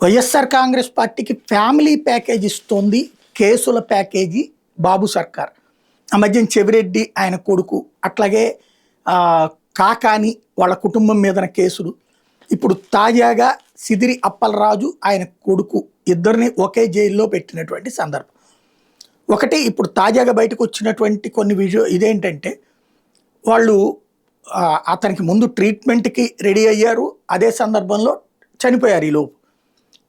వైఎస్ఆర్ కాంగ్రెస్ పార్టీకి family package ఇస్తోంది కేసుల ప్యాకేజీ బాబు సర్కార్. ఆ మధ్యన చెవిరెడ్డి ఆయన కొడుకు, అట్లాగే కాకాని వాళ్ళ కుటుంబం మీదన కేసులు, ఇప్పుడు తాజాగా సిదిరి అప్పలరాజు ఆయన కొడుకు ఇద్దరిని ఒకే జైల్లో పెట్టినటువంటి సందర్భం. ఒకటి ఇప్పుడు తాజాగా బయటకు వచ్చినటువంటి కొన్ని ఇదేంటంటే వాళ్ళు అతనికి ముందు ట్రీట్మెంట్కి రెడీ అయ్యారు, అదే సందర్భంలో చనిపోయారు ఈలోపు.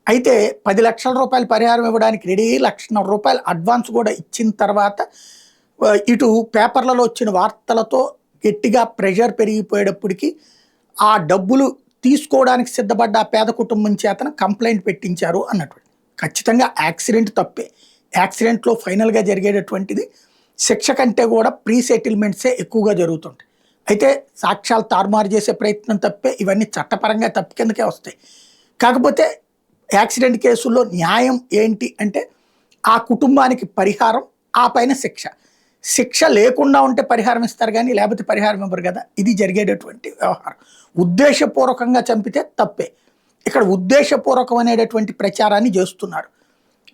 అయితే 10 లక్షల రూపాయలు పరిహారం ఇవ్వడానికి రెడీ, ₹1,00,000 అడ్వాన్స్ కూడా ఇచ్చిన తర్వాత ఇటు పేపర్లలో వచ్చిన వార్తలతో గట్టిగా ప్రెషర్ పెరిగిపోయేటప్పటికి ఆ డబ్బులు తీసుకోవడానికి సిద్ధపడ్డ ఆ పేద కుటుంబం చేతన కంప్లైంట్ పెట్టించారు అన్నటువంటి. ఖచ్చితంగా యాక్సిడెంట్ తప్పే. యాక్సిడెంట్లో ఫైనల్గా జరిగేటటువంటిది శిక్ష కంటే కూడా ప్రీ సెటిల్మెంట్సే ఎక్కువగా జరుగుతుంటాయి. అయితే సాక్ష్యాలు తారుమారు చేసే ప్రయత్నం తప్పే, ఇవన్నీ చట్టపరంగా తప్పు కిందకే వస్తాయి. కాకపోతే యాక్సిడెంట్ కేసుల్లో న్యాయం ఏంటి అంటే ఆ కుటుంబానికి పరిహారం, ఆ పైన శిక్ష. శిక్ష లేకుండా ఉంటే పరిహారం ఇస్తారు కానీ లేకపోతే పరిహారం ఇవ్వరు కదా. ఇది జరిగేటటువంటి వ్యవహారం. ఉద్దేశపూర్వకంగా చంపితే తప్పే. ఇక్కడ ఉద్దేశపూర్వకం అనేటటువంటి ప్రచారాన్ని చేస్తున్నారు.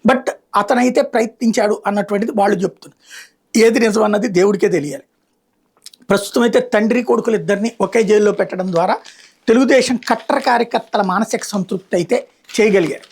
బట్ అతనైతే ప్రయత్నించాడు అన్నటువంటిది వాళ్ళు చెప్తున్నారు. ఏది నిజం అన్నది దేవుడికే తెలియాలి. ప్రస్తుతం అయితే తండ్రి కొడుకులు ఇద్దరిని ఒకే జైల్లో పెట్టడం ద్వారా తెలుగుదేశం కట్టర్ కార్యకర్తల మానసిక సంతృప్తి అయితే చేయగలిగారు.